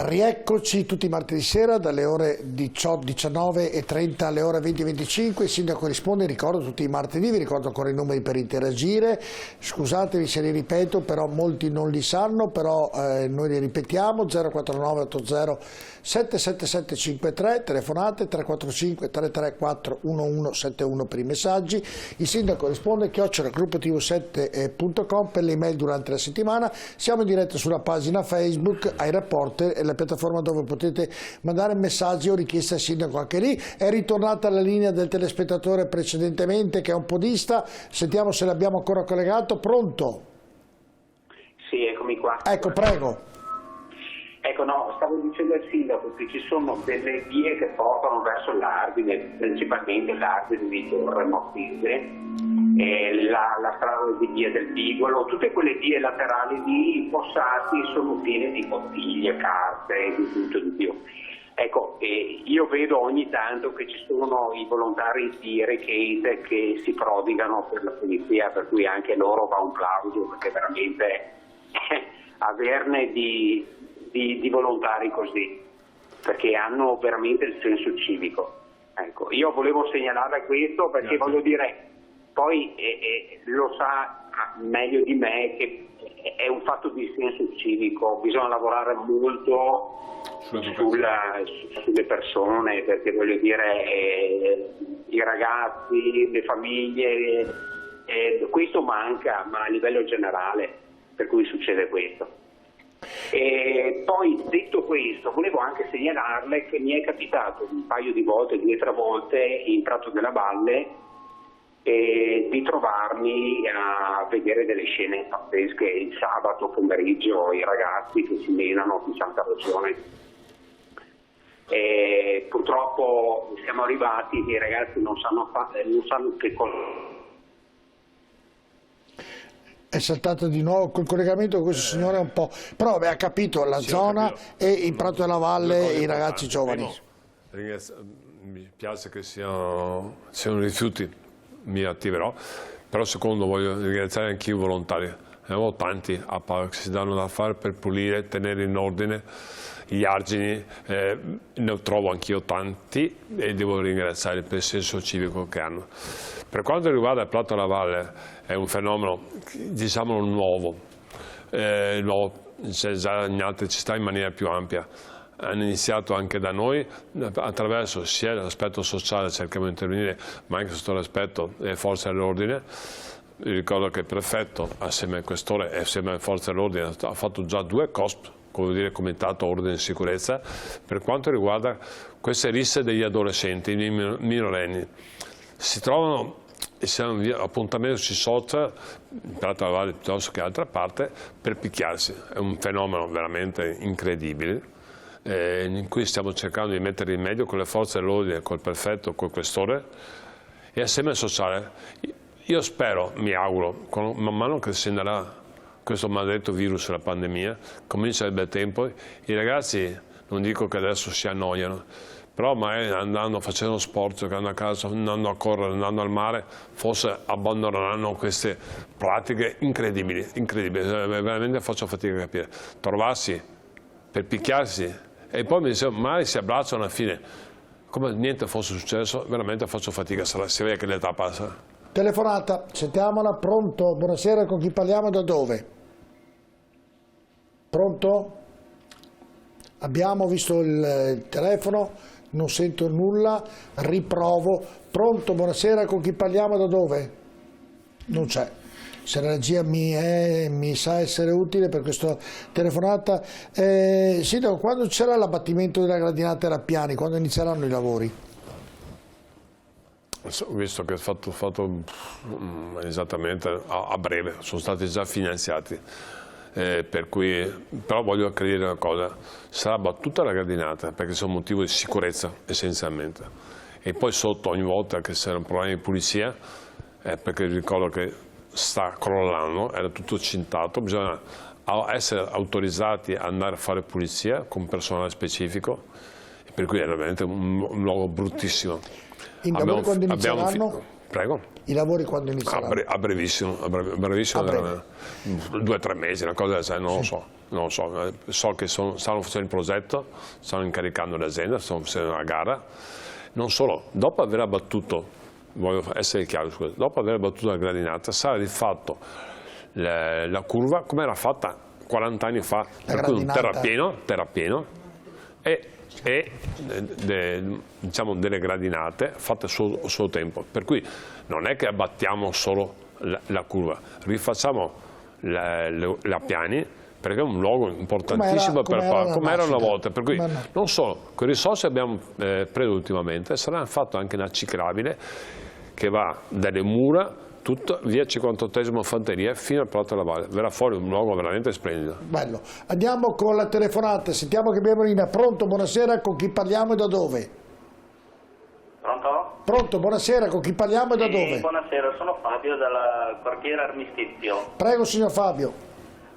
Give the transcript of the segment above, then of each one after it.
Rieccoci tutti i martedì sera dalle ore 19:30 alle ore 20:25. Il sindaco risponde, ricordo tutti i martedì, vi ricordo ancora i numeri per interagire, scusatevi se li ripeto, però molti non li sanno, però noi li ripetiamo: 049 80 77753, telefonate 345 334 1171 per i messaggi. Il sindaco risponde @gruppotv7.com per le email durante la settimana. Siamo in diretta sulla pagina Facebook, ai Reporter, e la piattaforma dove potete mandare messaggi o richieste al sindaco. Anche lì è ritornata la linea del telespettatore precedentemente, che è un podista. Sentiamo se l'abbiamo ancora collegato. Pronto? Sì, eccomi qua. Ecco, prego. Ecco, no, stavo dicendo al sindaco che ci sono delle vie che portano verso l'Ardine, principalmente l'Ardine di Torre Mottese, la strada di Via del Vigolo, tutte quelle vie laterali lì, i fossati sono pieni di bottiglie, carte e di tutto di più. Ecco, io vedo ogni tanto che ci sono i volontari di Recate che si prodigano per la pulizia, per cui anche loro va un plauso, perché veramente averne di volontari così, perché hanno veramente il senso civico. Ecco, io volevo segnalare questo perché voglio dire, poi lo sa meglio di me che è un fatto di senso civico, bisogna lavorare molto sulle persone, perché voglio dire, i ragazzi, le famiglie, questo manca, ma a livello generale, per cui succede questo. E poi, detto questo, volevo anche segnalarle che mi è capitato un paio di volte, 2 o 3 volte in Prato della Valle, di trovarmi a vedere delle scene pazzesche il sabato pomeriggio, i ragazzi che si menano di Santa Ragione. Purtroppo siamo arrivati che i ragazzi non sanno che cosa. È saltato di nuovo col collegamento con questo signore un po', però ha capito la zona e in Prato della Valle i ragazzi giovani. Mi piace che siano rifiuti, mi attiverò, però secondo voglio ringraziare anche i volontari. Abbiamo tanti che si danno da fare per pulire, tenere in ordine gli argini, ne trovo anch'io tanti e devo ringraziare per il senso civico che hanno. Per quanto riguarda il Prato della Valle, è un fenomeno, diciamo, nuovo, c'è già in altre città in maniera più ampia. Hanno iniziato anche da noi attraverso sia l'aspetto sociale, cerchiamo di intervenire, ma anche sotto l'aspetto delle forze dell'ordine. Ricordo che il prefetto, assieme al questore e assieme alle forze dell'ordine, ha fatto già 2 COSP, come dire, Comitato Ordine e Sicurezza, per quanto riguarda queste risse degli adolescenti, i minorenni. Si trovano e si hanno appuntamenti sui social, in Prato della Valle piuttosto che altra parte, per picchiarsi. È un fenomeno veramente incredibile, in cui stiamo cercando di mettere rimedio con le forze dell'ordine, col prefetto, col questore e assieme al sociale. Io spero, mi auguro, man mano che scenderà questo maledetto virus, la pandemia, comincia il bel tempo, i ragazzi, non dico che adesso si annoiano, però magari andando, facendo sport, giocando a casa, andando a correre, andando al mare, forse abbandoneranno queste pratiche incredibili, veramente faccio fatica a capire. Trovarsi per picchiarsi e poi mi dicevo, magari si abbracciano alla fine, come niente fosse successo, veramente faccio fatica, si vede che l'età passa. Telefonata, sentiamola. Pronto? Buonasera, con chi parliamo, da dove? Pronto? Abbiamo visto il telefono, non sento nulla, riprovo. Pronto, buonasera, con chi parliamo, da dove? Non c'è. Se la regia mi sa essere utile per questa telefonata. Sindaco, quando c'era l'abbattimento della gradinata Rappiani, quando inizieranno i lavori? Visto che è fatto esattamente a breve, sono stati già finanziati, però voglio chiarire una cosa, sarà battuta la gradinata perché c'è un motivo di sicurezza essenzialmente, e poi sotto ogni volta che c'era un problema di pulizia, perché ricordo che sta crollando, era tutto cintato, bisogna essere autorizzati ad andare a fare pulizia con personale specifico, per cui è veramente un luogo bruttissimo. I lavori quando inizieranno? Prego. I lavori quando inizieranno? A brevissimo, brevissimo, A breve. 2 o 3 mesi, una cosa del genere, non lo so. So che stanno facendo il progetto, stanno incaricando l'azienda, stanno facendo una gara. Non solo, dopo aver abbattuto, voglio essere chiaro, scusa, dopo aver abbattuto la gradinata sarà rifatto la curva come era fatta 40 anni fa, per cui un terrapieno e diciamo delle gradinate fatte a suo tempo, per cui non è che abbattiamo solo la curva, rifacciamo la piani, perché è un luogo importantissimo come era una volta, per cui non solo, con i risorse abbiamo preso ultimamente, sarà fatto anche una ciclabile che va dalle mura tutto via 58esima Fanteria fino al Prato della Valle, verrà fuori un luogo veramente splendido. Bello. Andiamo con la telefonata, sentiamo che abbiamo in linea. Pronto, buonasera, con chi parliamo e da dove? Pronto? Pronto, buonasera, con chi parliamo e da dove? Buonasera, sono Fabio dal quartiere Armistizio. Prego signor Fabio.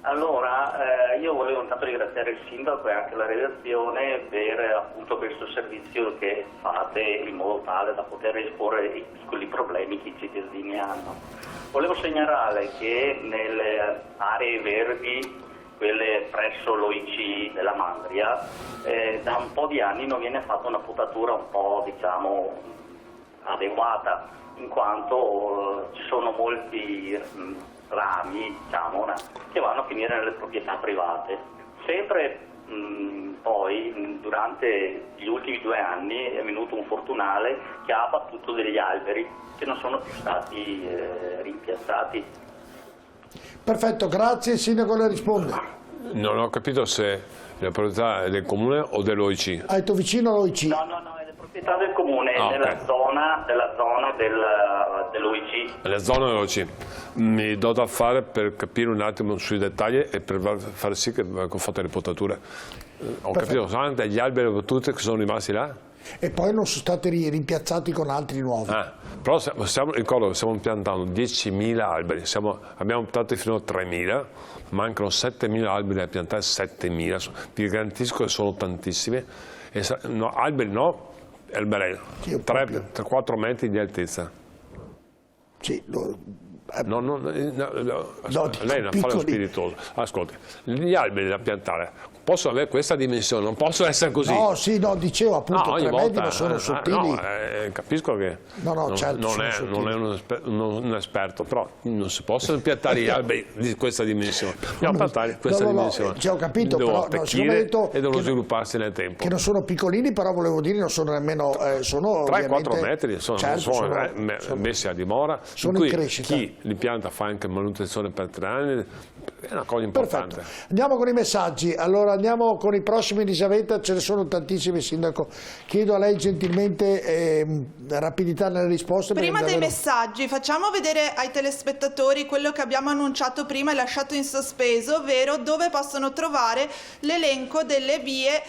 Allora, io volevo intanto ringraziare il sindaco e anche la redazione per appunto questo servizio che fate in modo tale da poter esporre i piccoli problemi che i cittadini hanno. Volevo segnalare che nelle aree verdi, quelle presso l'OIC della Mandria, da un po' di anni non viene fatta una potatura un po' diciamo adeguata, in quanto ci sono molti rami diciamo, che vanno a finire nelle proprietà private. Sempre poi durante gli ultimi 2 anni è venuto un fortunale che ha abbattuto degli alberi che non sono più stati rimpiazzati. Perfetto, grazie, il sindaco le risponde. Non ho capito se la proprietà è del comune o dell'OIC. Ha detto vicino all'OIC? No, è la proprietà del comune, nella zona dell'OIC. Nella zona dell'OIC. Mi do da fare per capire un attimo sui dettagli e per far sì che vengono fatte le potature. Ho capito, sono anche degli alberi battuti che sono rimasti là? E poi non sono stati rimpiazzati con altri nuovi. Però ricordo che stiamo piantando 10.000 alberi, abbiamo piantato fino a 3.000, mancano 7.000 alberi da piantare, 7.000, vi garantisco che sono tantissimi. Alberi no, alberelli, 3-4 metri di altezza. Sì, lei è un affare spiritoso. Ascolti, gli alberi da piantare possono avere questa dimensione, non possono essere così. No, sì, no, dicevo appunto 3 metri non sono sottili. Capisco che certo, non è un esperto, però non si possono piantare gli alberi di questa dimensione. Dobbiamo piantare questa dimensione. Ho capito, devono però e devono svilupparsi nel tempo. Che non sono piccolini, però volevo dire non sono nemmeno sono 3-4 metri, sono messi a dimora. Sono in crescita. Chi li pianta fa anche manutenzione per 3 anni, è una cosa importante. Perfetto. Andiamo con i messaggi. Allora andiamo con i prossimi, Elisabetta, ce ne sono tantissimi, sindaco. Chiedo a lei gentilmente rapidità nelle risposte. Prima dei messaggi facciamo vedere ai telespettatori quello che abbiamo annunciato prima e lasciato in sospeso, ovvero dove possono trovare l'elenco delle vie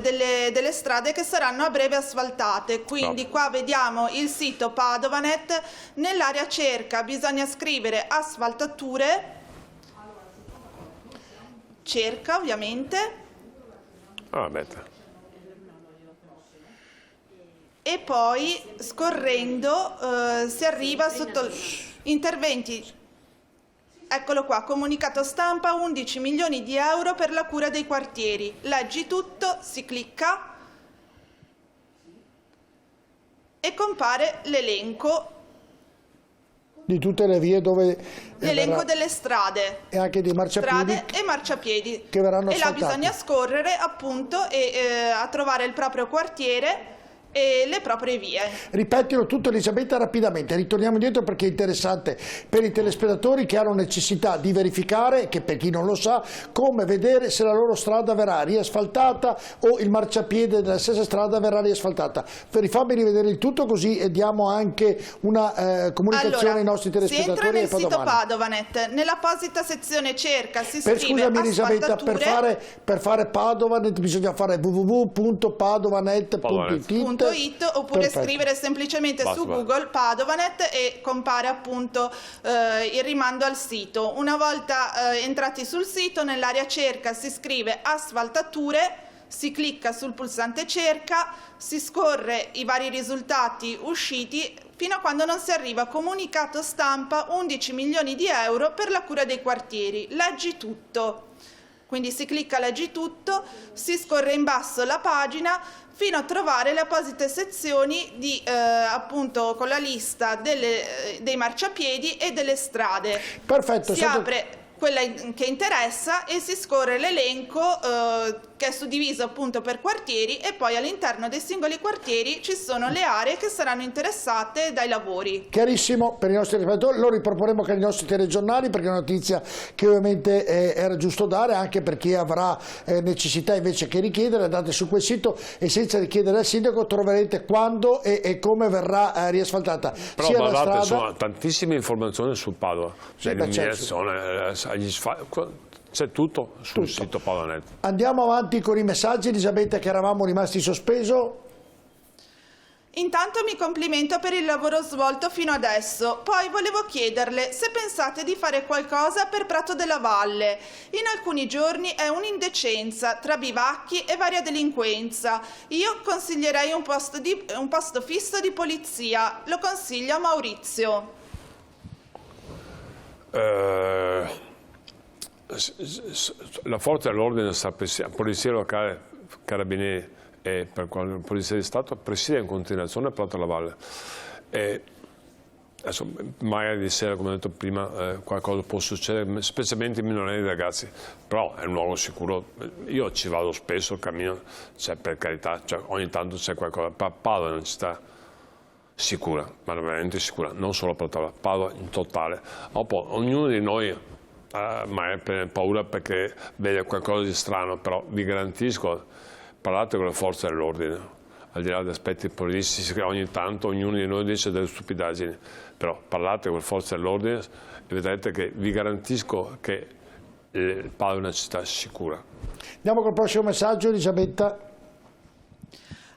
delle strade che saranno a breve asfaltate. Quindi qua vediamo il sito Padovanet, nell'area cerca bisogna scrivere asfaltature, cerca ovviamente, e poi scorrendo si arriva sotto interventi. Eccolo qua, comunicato stampa, 11 milioni di euro per la cura dei quartieri. Leggi tutto, si clicca e compare l'elenco di tutte le vie dove l'elenco delle strade e anche dei marciapiedi, e marciapiedi che verranno e là asfaltati. bisogna scorrere appunto e a trovare il proprio quartiere e le proprie vie. Ripetilo tutto, Elisabetta, rapidamente, ritorniamo indietro perché è interessante per i telespettatori che hanno necessità di verificare, che per chi non lo sa, come vedere se la loro strada verrà riasfaltata o il marciapiede della stessa strada verrà riasfaltata. Fammi rivedere il tutto così diamo anche una comunicazione ai nostri telespettatori. Si entra nel sito Padovanet, nell'apposita sezione cerca si scrive scusami Elisabetta, per fare Padovanet bisogna fare www.padovanet.it oppure scrivere semplicemente su Google Padovanet e compare appunto il rimando al sito. Una volta entrati sul sito, nell'area cerca si scrive asfaltature, si clicca sul pulsante cerca, si scorre i vari risultati usciti fino a quando non si arriva a comunicato stampa 11 milioni di euro per la cura dei quartieri. Leggi tutto. Quindi si clicca leggi tutto, si scorre in basso la pagina fino a trovare le apposite sezioni di, appunto con la lista dei marciapiedi e delle strade. Perfetto. Si apre quella che interessa e si scorre l'elenco che è suddiviso appunto per quartieri, e poi all'interno dei singoli quartieri ci sono le aree che saranno interessate dai lavori. Chiarissimo per i nostri telespettatori, lo riproporremo anche nei nostri telegiornali, perché è una notizia che ovviamente era giusto dare, anche per chi avrà necessità invece che richiedere. Andate su quel sito e senza richiedere al sindaco troverete quando e come verrà riasfaltata. Però sia guardate, la strada... sono tantissime informazioni su Padova, l'illuminazione, c'è tutto sul sito Padovanet. Andiamo avanti con i messaggi, Elisabetta, che eravamo rimasti in sospeso. Intanto mi complimento per il lavoro svolto fino adesso, poi volevo chiederle se pensate di fare qualcosa per Prato della Valle. In alcuni giorni è un'indecenza tra bivacchi e varia delinquenza. Io consiglierei un posto fisso di polizia, lo consiglio a Maurizio. La forza dell'ordine, polizia locale, carabinieri e per quanto polizia di Stato presiede in continuazione Prato della Valle. Adesso, magari di sera, come ho detto prima, qualcosa può succedere, specialmente i minorenni e i ragazzi, però è un luogo sicuro. Io ci vado spesso, cammino, per carità, ogni tanto c'è qualcosa. Padova è una città sicura, ma veramente sicura, non solo Padova in totale. Ognuno di noi ma è paura perché vede qualcosa di strano, però vi garantisco, parlate con le forze dell'ordine, al di là degli aspetti politici, che ogni tanto ognuno di noi dice delle stupidaggini, però parlate con le forze dell'ordine e vedrete che vi garantisco che Padova è una città sicura. Andiamo col prossimo messaggio, Elisabetta.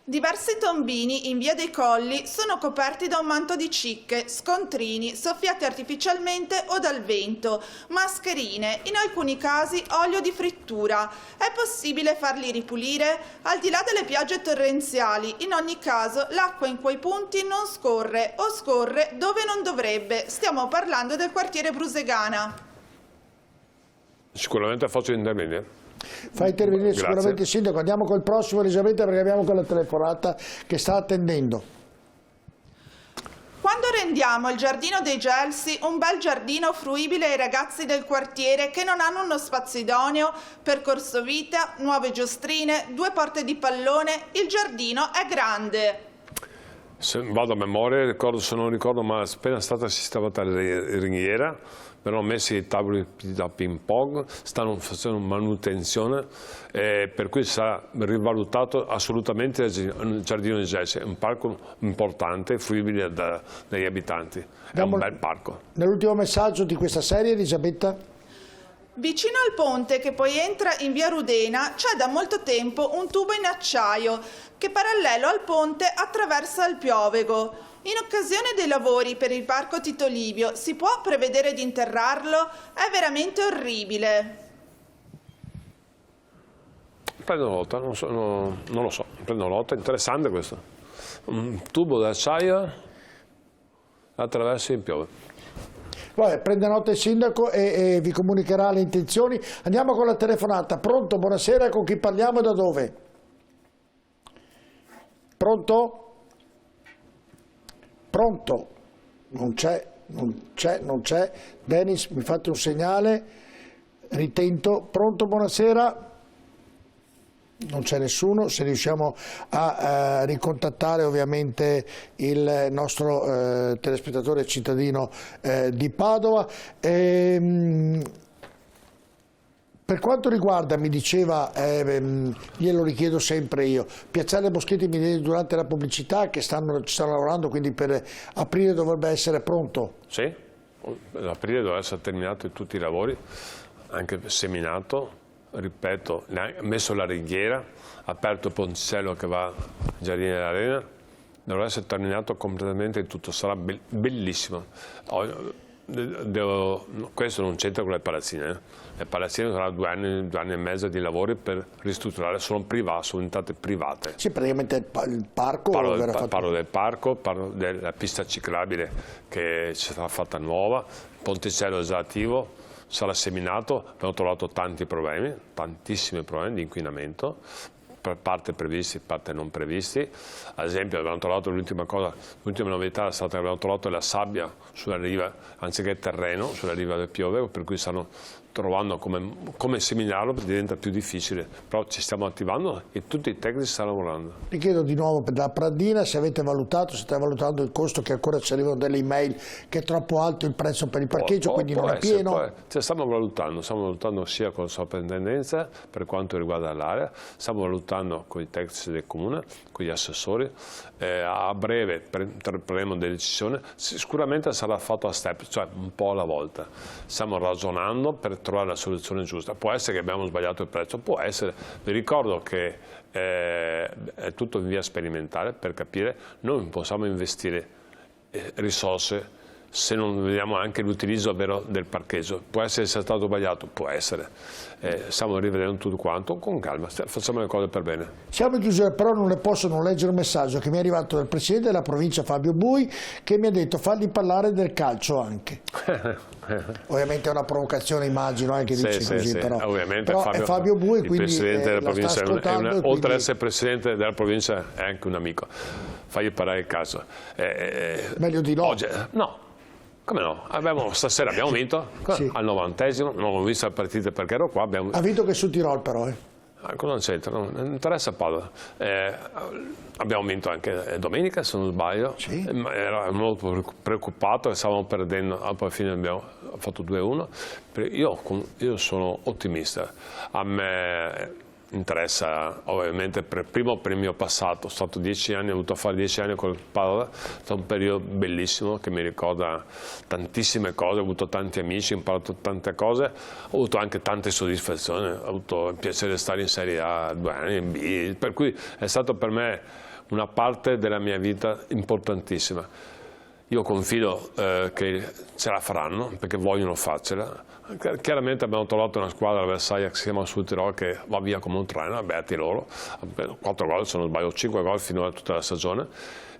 Diversi tombini in via dei Colli sono coperti da un manto di cicche, scontrini soffiati artificialmente o dal vento, mascherine, in alcuni casi olio di frittura. È possibile farli ripulire? Al di là delle piogge torrenziali, in ogni caso l'acqua in quei punti non scorre o scorre dove non dovrebbe. Stiamo parlando del quartiere Brusegana. Sicuramente faccio intervenire. Fa intervenire sicuramente il sindaco. Andiamo col prossimo, Elisabetta, perché abbiamo quella telefonata che sta attendendo. Quando rendiamo il giardino dei Gelsi un bel giardino fruibile ai ragazzi del quartiere che non hanno uno spazio idoneo, percorso vita, nuove giostrine, 2 porte di pallone, il giardino è grande. Se vado a memoria, se non ricordo, ma è appena stata sistemata la ringhiera, però messi i tavoli da ping pong, stanno facendo manutenzione, per cui sarà rivalutato assolutamente il giardino di Gelsi. È un parco importante, fruibile dagli abitanti, è un bel parco. Nell'ultimo messaggio di questa serie, Elisabetta. Vicino al ponte che poi entra in via Rudena c'è da molto tempo un tubo in acciaio che parallelo al ponte attraversa il Piovego. In occasione dei lavori per il parco Tito Livio si può prevedere di interrarlo? È veramente orribile. Prendo nota, non lo so, prendo nota, interessante questo. Un tubo d'acciaio attraverso il Piove. Vabbè, prende nota il sindaco e vi comunicherà le intenzioni. Andiamo con la telefonata. Pronto? Buonasera, con chi parliamo e da dove? Pronto? Pronto? Non c'è. Dennis, mi fate un segnale. Ritento. Pronto? Buonasera. Non c'è nessuno. Se riusciamo a ricontattare ovviamente il nostro telespettatore cittadino di Padova. Per quanto riguarda, mi diceva, glielo richiedo sempre io, Piazzale Boschetti mi dice durante la pubblicità che ci stanno lavorando, quindi per aprile dovrebbe essere pronto? Sì, aprile dovrebbe essere terminato tutti i lavori, anche seminato, ripeto, messo la ringhiera, aperto il ponticello che va al Giardino dell'Arena, dovrebbe essere terminato completamente tutto, sarà bellissimo. questo non c'entra con le palazzine. Le palazzine saranno 2 anni e mezzo di lavori per ristrutturare, sono entrate private. Sì, praticamente il parco. Parlo del parco, parlo della pista ciclabile che ci sarà fatta nuova, il ponticello esativo sarà seminato, abbiamo trovato tanti problemi, tantissimi problemi di inquinamento, per parte previsti, parte non previsti. Ad esempio abbiamo trovato l'ultima novità è stata che abbiamo trovato la sabbia sulla riva, anziché terreno, sulla riva del Piove, per cui stanno trovando come seminarlo, diventa più difficile, però ci stiamo attivando e tutti i tecnici stanno lavorando. Vi chiedo di nuovo per la Pradina se avete valutato, se state valutando il costo, che ancora ci arrivano delle email che è troppo alto il prezzo per il parcheggio, quindi non è pieno. Stiamo valutando sia con la soprintendenza per quanto riguarda l'area, stiamo valutando con i tecnici del comune, con gli assessori, a breve prenderemo delle decisioni, sicuramente sarà fatto a step, cioè un po' alla volta. Stiamo ragionando per trovare la soluzione giusta. Può essere che abbiamo sbagliato il prezzo, può essere. Vi ricordo che è tutto in via sperimentale per capire, noi non possiamo investire risorse se non vediamo anche l'utilizzo vero del parcheggio. Può essere stato sbagliato, può essere. Stiamo rivedendo tutto quanto con calma, facciamo le cose per bene. Siamo in chiusura, però non ne posso non leggere un messaggio che mi è arrivato dal presidente della provincia Fabio Bui, che mi ha detto falli parlare del calcio anche. Ovviamente è una provocazione, immagino, che dice così, sì. però, ovviamente però Fabio, è Fabio Bui, il quindi presidente della provincia quindi... oltre ad essere presidente della provincia è anche un amico. Fagli parlare il calcio. Meglio di no. Oggi, no. Come no? Stasera abbiamo vinto, sì. Al 90°, non ho visto le partite perché ero qua. Ha vinto che sul Tirol però. Cosa c'entra? Non interessa Paolo. Abbiamo vinto anche domenica, se non sbaglio. Sì. Ero molto preoccupato che stavamo perdendo, alla fine abbiamo fatto 2-1. Io sono ottimista. A me interessa ovviamente primo per il mio passato, sono stato 10 anni, ho avuto a fare 10 anni col Padova, è stato un periodo bellissimo che mi ricorda tantissime cose, ho avuto tanti amici, ho imparato tante cose, ho avuto anche tante soddisfazioni, ho avuto il piacere di stare in Serie A 2 anni, in B, per cui è stato per me una parte della mia vita importantissima. Io confido che ce la faranno perché vogliono farcela. Chiaramente abbiamo trovato una squadra avversaria che si chiama Sul Tirol che va via come un treno, beati loro, 4 gol, se non sbaglio 5 gol finora tutta la stagione.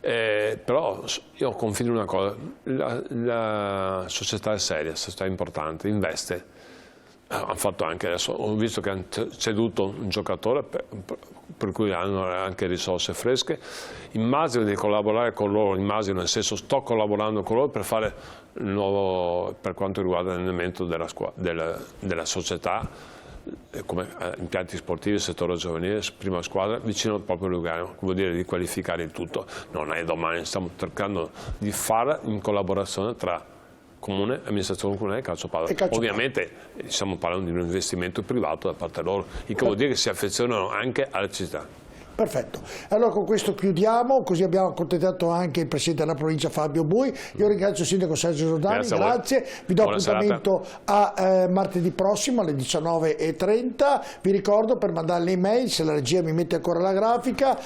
Però io confido in una cosa, la società è seria, la società è importante, investe. Hanno fatto anche adesso, ho visto che hanno ceduto un giocatore per cui hanno anche risorse fresche. Immagino di collaborare con loro, nel senso sto collaborando con loro per fare il nuovo, per quanto riguarda l'allenamento della società, come impianti sportivi, settore giovanile, prima squadra, vicino proprio a Lugano, vuol dire di qualificare il tutto. Non è domani, stiamo cercando di fare in collaborazione tra Comune, amministrazione comunale e calcio Padova. Ovviamente stiamo parlando di un investimento privato da parte loro, il che vuol dire che si affezionano anche alla città. Perfetto, allora con questo chiudiamo, così abbiamo accontentato anche il Presidente della provincia Fabio Bui. Io ringrazio il Sindaco Sergio Giordani, grazie. Vi do appuntamento a martedì prossimo alle 19:30. Vi ricordo per mandare le email, se la regia mi mette ancora la grafica,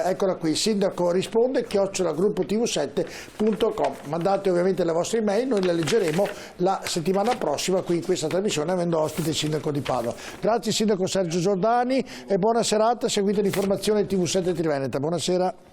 eccola qui, sindaco risponde @gruppotv7.com. Mandate ovviamente le vostre email, noi le leggeremo la settimana prossima qui in questa trasmissione avendo ospite il Sindaco di Padova. Grazie Sindaco Sergio Giordani e buona serata. Seguite l'informazione TV7 Triveneta. Buonasera.